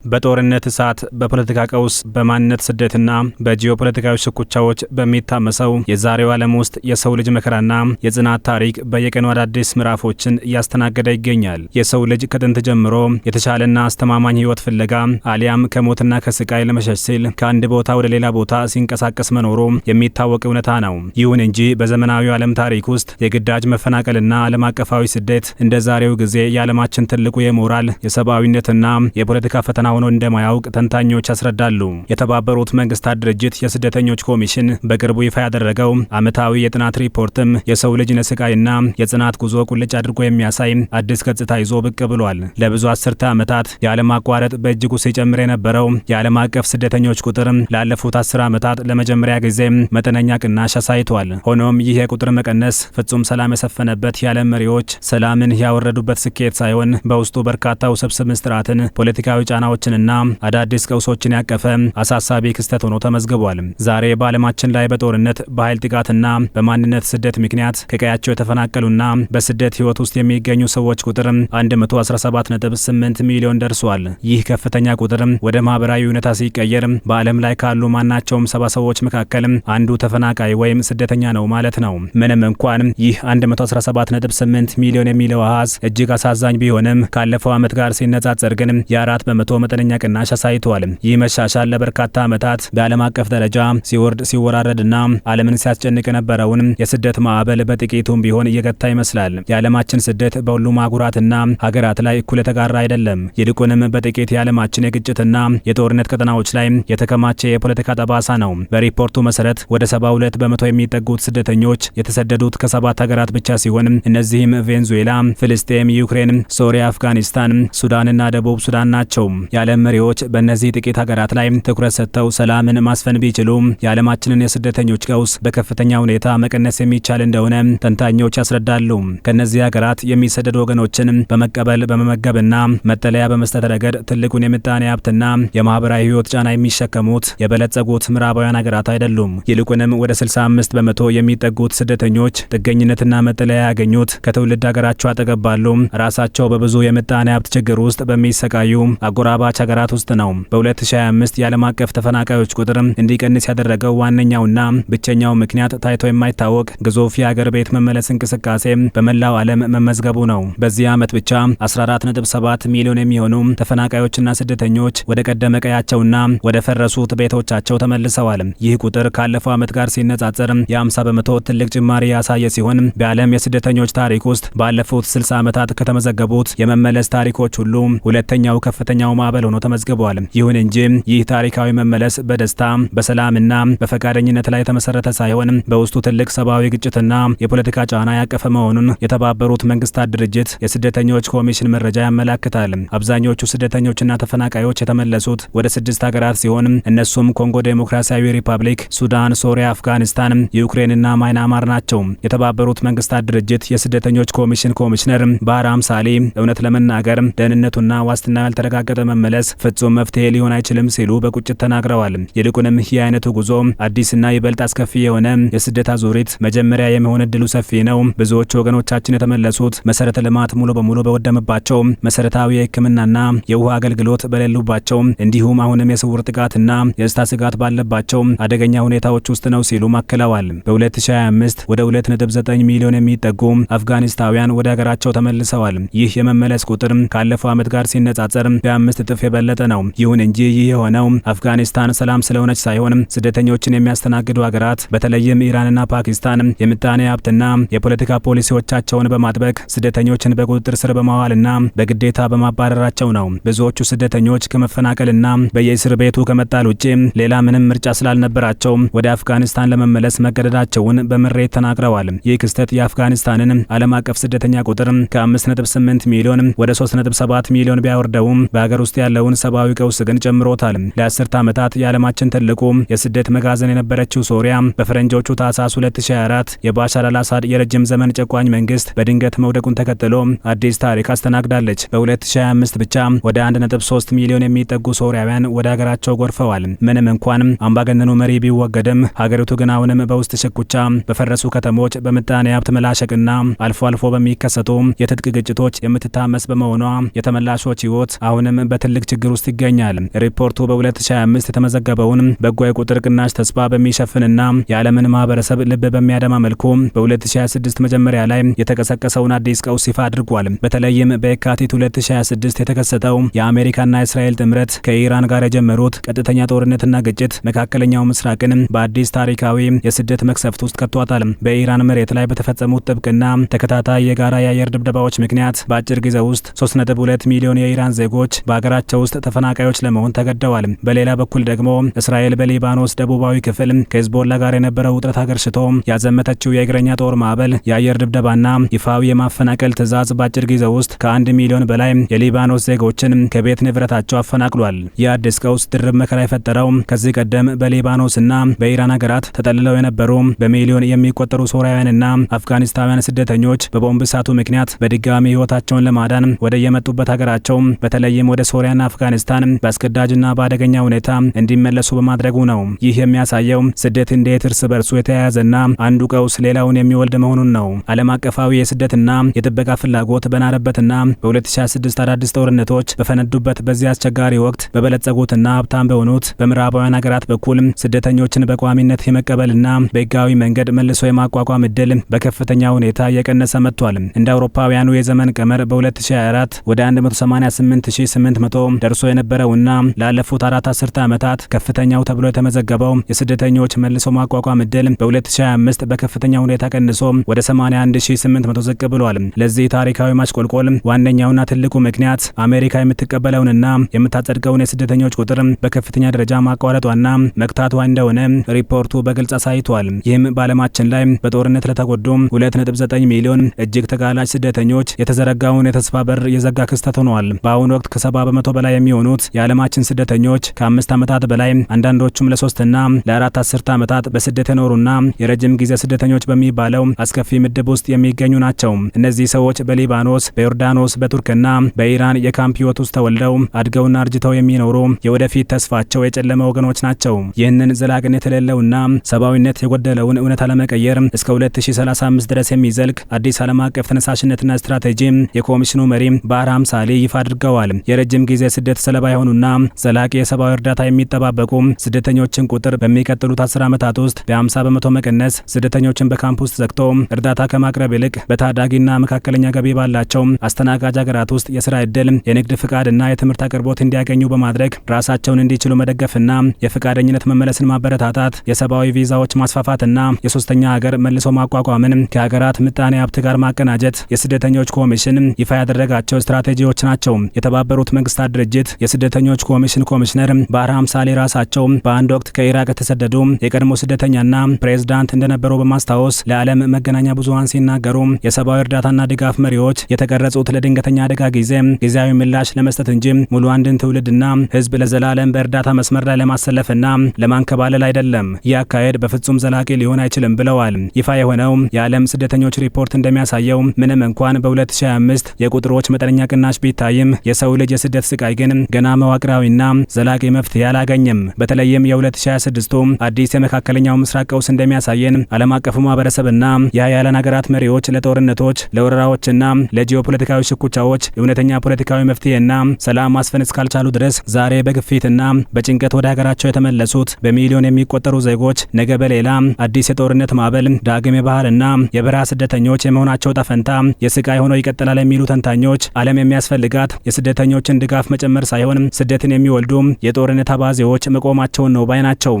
በጦርነት እሳት፣ በፖለቲካ ቀውስ፣ በማንነት ስደትና በጂኦፖለቲካዊ ሽኩቻዎች በሚታመሰው የዛሬው ዓለም ውስጥ የሰው ልጅ መከራና የጽናት ታሪክ በየቀኑ አዳዲስ ምዕራፎችን እያስተናገደ ይገኛል። የሰው ልጅ ከጥንት ጀምሮ የተሻለና አስተማማኝ ሕይወት ፍለጋ አሊያም ከሞትና ከስቃይ ለመሸሽ ሲል ከአንድ ቦታ ወደ ሌላ ቦታ ሲንቀሳቀስ መኖሩ የሚታወቅ እውነታ ነው። ይሁን እንጂ በዘመናዊው ዓለም ታሪክ ውስጥ የግዳጅ መፈናቀልና ዓለም አቀፋዊ ስደት እንደ ዛሬው ጊዜ የዓለማችን ትልቁ የሞራል የሰብአዊነትና የፖለቲካ ፈተና ሆኖ እንደማያውቅ ተንታኞች ያስረዳሉ። የተባበሩት መንግስታት ድርጅት የስደተኞች ኮሚሽን በቅርቡ ይፋ ያደረገው ዓመታዊ የጥናት ሪፖርትም የሰው ልጅ ነስቃይና የጽናት ጉዞ ቁልጭ አድርጎ የሚያሳይ አዲስ ገጽታ ይዞ ብቅ ብሏል። ለብዙ አስርተ ዓመታት ያለማቋረጥ በእጅጉ ሲጨምር የነበረው የዓለም አቀፍ ስደተኞች ቁጥር ላለፉት 10 ዓመታት ለመጀመሪያ ጊዜ መጠነኛ ቅናሽ አሳይቷል። ሆኖም ይህ የቁጥር መቀነስ ፍጹም ሰላም የሰፈነበት የዓለም መሪዎች ሰላምን ያወረዱበት ስኬት ሳይሆን በውስጡ በርካታ ውስብስብ ምስጢራትን፣ ፖለቲካዊ ጫናዎችንና አዳዲስ ቀውሶችን ያቀፈ አሳሳቢ ክስተት ሆኖ ተመዝግቧል። ዛሬ በዓለማችን ላይ በጦርነት በኃይል ጥቃትና በማንነት ስደት ምክንያት ከቀያቸው የተፈናቀሉና በስደት ህይወት ውስጥ የሚገኙ ሰዎች ቁጥር 117.8 ሚሊዮን ደርሷል። ይህ ከፍተኛ ቁጥር ወደ ማህበራዊ እውነታ ሲቀየር በዓለም ላይ ካሉ ማናቸውም 70 ሰዎች መካከል አንዱ ተፈናቃይ ወይም ስደተኛ ነው ማለት ነው። ምንም እንኳን ይህ 117.8 ሚሊዮን የሚለው አሃዝ እጅግ አሳዛኝ ቢሆንም ካለፈው ዓመት ጋር ሲነጻጸር ግን የ4 በመቶ መጠነኛ ቅናሽ አሳይቷል። ይህ መሻሻል ለበርካታ ዓመታት በዓለም አቀፍ ደረጃ ሲወርድ ሲወራረድና ዓለምን ሲያስጨንቅ የነበረውን የስደት ማዕበል በጥቂቱም ቢሆን እየገታ ይመስላል። የዓለማችን ስደት በሁሉም አህጉራትና ሀገራት ላይ እኩል የተጋራ አይደለም። ይልቁንም በጥቂት የዓለማችን የግጭትና የጦርነት ቀጠናዎች ላይ የተከማቸ የፖለቲካ ጠባሳ ነው። በሪፖርቱ መሰረት ወደ 72 በመቶ የሚጠጉት ስደተኞች የተሰደዱት ከ7 ሀገራት ብቻ ሲሆን እነዚህም ቬንዙዌላ፣ ፍልስጤም፣ ዩክሬን፣ ሶሪያ፣ አፍጋኒስታን፣ ሱዳንና ደቡብ ሱዳን ናቸው። የዓለም መሪዎች በእነዚህ ጥቂት ሀገራት ላይ ትኩረት ሰጥተው ሰላምን ማስፈን ቢችሉ የዓለማችንን የስደተኞች ቀውስ በከፍተኛ ሁኔታ መቀነስ የሚቻል እንደሆነ ተንታኞች ያስረዳሉ። ከነዚህ ሀገራት የሚሰደዱ ወገኖችን በመቀበል በመመገብና መጠለያ በመስጠት ረገድ ትልቁን የምጣኔ ሀብትና የማህበራዊ ህይወት ጫና የሚሸከሙት የበለጸጉት ምዕራባውያን ሀገራት አይደሉም። ይልቁንም ወደ 65 በመቶ የሚጠጉት ስደተኞች ጥገኝነትና መጠለያ ያገኙት ከትውልድ ሀገራቸው አጠገብ ባሉ ራሳቸው በብዙ የምጣኔ ሀብት ችግር ውስጥ በሚሰቃዩ አጎራባች ሀገራት ውስጥ ነው። በ2025 የዓለም አቀፍ ተፈናቃዮች ቁጥር እንዲቀንስ ያደረገው ዋነኛውና ብቸኛው ምክንያት ታይቶ የማይታወቅ ግዙፍ የሀገር ቤት መመለስ እንቅስቃሴ በመላው ዓለም መመዝገቡ ነው። በዚህ ዓመት ብቻ 14.7 ሚሊዮን የሚሆኑ ተፈናቃዮችና ስደተኞች ወደ ቀደመ ቀያቸውና ወደ ፈረሱት ቤቶቻቸው ተመልሰዋል። ይህ ቁጥር ካለፈው ዓመት ጋር ሲነጻጸር የ50 በመቶ ትልቅ ጭማሪ ያሳየ ሲሆን በዓለም የስደተኞች ታሪክ ውስጥ ባለፉት 60 ዓመታት ከተመዘገቡት የመመለስ ታሪኮች ሁሉ ሁለተኛው ከፍተኛው ማዕበል ሆኖ ተመዝግቧል። ይሁን እንጂ ይህ ታሪካዊ መመለስ በደስታ በሰላምና በፈቃደኝነት ላይ የተመሰረተ ሳይሆን በውስጡ ትልቅ ሰብአዊ ግጭትና የፖለቲካ ጫና ያቀፈ መሆኑን የተባበሩት መንግስታት ድርጅት የስደተኞች ኮሚሽን መረጃ ያመላክታል። አብዛኞቹ ስደተኞችና ተፈናቃዮች የተመለሱት ወደ 6 ሀገራት ሲሆን እነሱም ኮንጎ ዴሞክራሲያዊ ሪፐብሊክ፣ ሱዳን፣ ሶሪያ፣ አፍጋኒስታን፣ ዩክሬንና ማይናማር ናቸው። የተባበሩት መንግስታት ድርጅት የስደተኞች ኮሚሽን ኮሚሽነር ባህራም ሳሊ እውነት ለመናገር ደህንነቱና ዋስትና ያልተረጋገጠ መመለስ ፍጹም መፍትሄ ሊሆን አይችልም ሲሉ በቁጭት ተናግረዋል። ይልቁንም ይህ አይነቱ ጉዞ አዲስና ይበልጥ አስከፊ የሆነ የስደት አዙሪት መጀመሪያ የመሆን እድሉ ሰፊ ነው። ብዙዎቹ ወገኖቻችን የተመለሱት መሰረተ ልማት ሙሉ በሙሉ በወደመባቸው፣ መሰረታዊ የሕክምናና የውሃ አገልግሎት በሌሉባቸው፣ እንዲሁም አሁንም የስውር ጥቃትና የደስታ ስጋት ባለባቸው አደገኛ ሁኔታዎች ውስጥ ነው ሲሉ አክለዋል። በ2025 ወደ 2.9 ሚሊዮን የሚጠጉ አፍጋኒስታውያን ወደ ሀገራቸው ተመልሰዋል። ይህ የመመለስ ቁጥር ካለፈው ዓመት ጋር ሲነጻጸር በ5 እጥፍ የበለጠ ነው። ይሁን እንጂ ይህ የሆነው አፍጋኒስታን ሰላም ስለሆነች ሳይሆን ስደተኞችን የሚያስተናግዱ ሀገራት በተለይም ኢራንና ፓኪስታን የምጣኔ ሀብትና የፖለቲካ ፖሊሲዎቻቸውን በማጥበቅ ስደተኞችን በቁጥጥር ስር በማዋልና በግዴታ በማባረራቸው ነው። ብዙዎቹ ስደተኞች ከመፈናቀልና በየእስር ቤቱ ከመጣል ውጪ ሌላ ምንም ምርጫ ስላልነበራቸው ወደ አፍጋኒስታን ለመመለስ መገደዳቸውን በምሬት ተናግረዋል። ይህ ክስተት የአፍጋኒስታንን ዓለም አቀፍ ስደተኛ ቁጥር ከ5.8 ሚሊዮን ወደ 3.7 ሚሊዮን ቢያወርደውም በሀገር ውስጥ ያለውን ሰብአዊ ቀውስ ግን ጨምሮታል። ለ10 ዓመታት የዓለማችን ትልቁ የስደት መጋዘን የነበረችው ሶሪያ በፈረንጆቹ ታህሳስ 2024 የባሻር አልአሳድ የረጅም ዘመን ጨቋኝ መንግስት በድንገት መውደቁን ተከትሎ አዲስ ታሪክ አስተናግዳለች። በ2025 ብቻ ወደ 1.3 ሚሊዮን የሚጠጉ ሶሪያውያን ወደ ሀገራቸው ጎርፈዋል። ምንም እንኳን አምባገነኑ መሪ ቢወገድም ሀገሪቱ ግን አሁንም በውስጥ ሽኩቻ፣ በፈረሱ ከተሞች፣ በምጣኔ ሀብት መላሸቅና አልፎ አልፎ በሚከሰቱ የትጥቅ ግጭቶች የምትታመስ በመሆኗ የተመላሾች ህይወት አሁንም በትልቅ ትልቅ ችግር ውስጥ ይገኛል። ሪፖርቱ በ2025 የተመዘገበውን በጎ የቁጥር ቅናሽ ተስፋ በሚሸፍንና የዓለምን ማህበረሰብ ልብ በሚያደማ መልኩ በ2026 መጀመሪያ ላይ የተቀሰቀሰውን አዲስ ቀውስ ይፋ አድርጓል። በተለይም በየካቲት 2026 የተከሰተው የአሜሪካና የእስራኤል ጥምረት ከኢራን ጋር የጀመሩት ቀጥተኛ ጦርነትና ግጭት መካከለኛው ምስራቅን በአዲስ ታሪካዊ የስደት መክሰፍት ውስጥ ከቷታል። በኢራን መሬት ላይ በተፈጸሙት ጥብቅና ተከታታይ የጋራ የአየር ድብደባዎች ምክንያት በአጭር ጊዜ ውስጥ 3.2 ሚሊዮን የኢራን ዜጎች በሀገራቸው ውስጥ ተፈናቃዮች ለመሆን ተገደዋል። በሌላ በኩል ደግሞ እስራኤል በሊባኖስ ደቡባዊ ክፍል ከሂዝቦላ ጋር የነበረው ውጥረት አገርሽቶ ያዘመተችው የእግረኛ ጦር ማዕበል፣ የአየር ድብደባና ይፋዊ የማፈናቀል ትዕዛዝ በአጭር ጊዜ ውስጥ ከ1 ሚሊዮን በላይ የሊባኖስ ዜጎችን ከቤት ንብረታቸው አፈናቅሏል። የአዲስ ቀውስ ድርብ መከራ የፈጠረው ከዚህ ቀደም በሊባኖስና በኢራን ሀገራት ተጠልለው የነበሩ በሚሊዮን የሚቆጠሩ ሶሪያውያንና አፍጋኒስታውያን ስደተኞች በቦምብ እሳቱ ምክንያት በድጋሚ ህይወታቸውን ለማዳን ወደ የመጡበት ሀገራቸው በተለይም ወደ ሶሪያና አፍጋኒስታን በአስገዳጅና በአደገኛ ሁኔታ እንዲመለሱ በማድረጉ ነው። ይህ የሚያሳየው ስደት እንዴት እርስ በርሱ የተያያዘና አንዱ ቀውስ ሌላውን የሚወልድ መሆኑን ነው። ዓለም አቀፋዊ የስደትና የጥበቃ ፍላጎት በናረበትና በ2026 አዳዲስ ጦርነቶች በፈነዱበት በዚህ አስቸጋሪ ወቅት በበለጸጉትና ሀብታም በሆኑት በምዕራባውያን ሀገራት በኩል ስደተኞችን በቋሚነት የመቀበልና በህጋዊ መንገድ መልሶ የማቋቋም እድል በከፍተኛ ሁኔታ እየቀነሰ መጥቷል። እንደ አውሮፓውያኑ የዘመን ቀመር በ2024 ወደ 188800 ደርሶ የነበረውና ላለፉት 4 አስርተ ዓመታት ከፍተኛው ተብሎ የተመዘገበው የስደተኞች መልሶ ማቋቋም እድል በ2025 በከፍተኛ ሁኔታ ቀንሶ ወደ 81800 ዝቅ ብሏል። ለዚህ ታሪካዊ ማሽቆልቆል ዋነኛውና ትልቁ ምክንያት አሜሪካ የምትቀበለውንና የምታጸድቀውን የስደተኞች ቁጥር በከፍተኛ ደረጃ ማቋረጧና መክታቷ እንደሆነ ሪፖርቱ በግልጽ አሳይቷል። ይህም በዓለማችን ላይ በጦርነት ለተጎዱ 2.9 ሚሊዮን እጅግ ተጋላጭ ስደተኞች የተዘረጋውን የተስፋ በር የዘጋ ክስተት ሆኗል። በአሁኑ ወቅት ከ70 በመቶ በላይ የሚሆኑት የዓለማችን ስደተኞች ከ5 ዓመታት በላይ አንዳንዶቹም ለ3ና ለ4 አስርተ ዓመታት በስደት የኖሩና የረጅም ጊዜ ስደተኞች በሚባለው አስከፊ ምድብ ውስጥ የሚገኙ ናቸው። እነዚህ ሰዎች በሊባኖስ፣ በዮርዳኖስ፣ በቱርክና በኢራን የካምፕ ህይወት ውስጥ ተወልደው አድገውና አርጅተው የሚኖሩ የወደፊት ተስፋቸው የጨለመ ወገኖች ናቸው። ይህንን ዘላቂነት የሌለውና ሰብአዊነት የጎደለውን እውነታ ለመቀየር እስከ 2035 ድረስ የሚዘልቅ አዲስ ዓለም አቀፍ ተነሳሽነትና ስትራቴጂ የኮሚሽኑ መሪ ባህራም ሳሊ ይፋ አድርገዋል። የረጅም ጊዜ ስደት ሰለባ የሆኑና ዘላቂ የሰብአዊ እርዳታ የሚጠባበቁ ስደተኞችን ቁጥር በሚቀጥሉት 10 ዓመታት ውስጥ በ50 በመቶ መቀነስ፣ ስደተኞችን በካምፕ ውስጥ ዘግቶ እርዳታ ከማቅረብ ይልቅ በታዳጊና መካከለኛ ገቢ ባላቸው አስተናጋጅ ሀገራት ውስጥ የስራ ዕድል፣ የንግድ ፍቃድና የትምህርት አቅርቦት እንዲያገኙ በማድረግ ራሳቸውን እንዲችሉ መደገፍና የፍቃደኝነት መመለስን ማበረታታት፣ የሰብአዊ ቪዛዎች ማስፋፋትና የሶስተኛ ሀገር መልሶ ማቋቋምን ከሀገራት ምጣኔ ሀብት ጋር ማቀናጀት የስደተኞች ኮሚሽን ይፋ ያደረጋቸው ስትራቴጂዎች ናቸው። የተባበሩት መንግስታት ድርጅት የስደተኞች ኮሚሽን ኮሚሽነር ባህራም ሳሊ ራሳቸው በአንድ ወቅት ከኢራቅ የተሰደዱ የቀድሞ ስደተኛና ፕሬዝዳንት እንደነበሩ በማስታወስ ለዓለም መገናኛ ብዙሃን ሲናገሩ የሰብአዊ እርዳታና ድጋፍ መሪዎች የተቀረጹት ለድንገተኛ አደጋ ጊዜ ጊዜያዊ ምላሽ ለመስጠት እንጂ ሙሉ አንድን ትውልድና ህዝብ ለዘላለም በእርዳታ መስመር ላይ ለማሰለፍና ለማንከባለል አይደለም። ይህ አካሄድ በፍጹም ዘላቂ ሊሆን አይችልም ብለዋል። ይፋ የሆነው የዓለም ስደተኞች ሪፖርት እንደሚያሳየው ምንም እንኳን በ2025 የቁጥሮች መጠነኛ ቅናሽ ቢታይም የሰው ልጅ የስደት ስቃይ ግን ገና መዋቅራዊና ዘላቂ መፍትሄ አላገኘም። በተለይም የ2026 አዲስ የመካከለኛው ምስራቅ ቀውስ እንደሚያሳየን ዓለም አቀፉ ማህበረሰብና የሀያላን ሀገራት መሪዎች ለጦርነቶች፣ ለወረራዎችና ለጂኦፖለቲካዊ ሽኩቻዎች እውነተኛ ፖለቲካዊ መፍትሄና ሰላም ማስፈን እስካልቻሉ ድረስ ዛሬ በግፊትና በጭንቀት ወደ ሀገራቸው የተመለሱት በሚሊዮን የሚቆጠሩ ዜጎች ነገ በሌላ አዲስ የጦርነት ማዕበል ዳግም የባህርና የበረሃ ስደተኞች የመሆናቸው ጠፈንታ የስቃይ ሆኖ ይቀጥላል የሚሉ ተንታኞች ዓለም የሚያስፈልጋት የስደተኞችን ድጋፍ መጨመር ሳይሆን ስደትን የሚወልዱ የጦርነት አባዜዎች መቆማቸውን ነው ባይ ናቸው።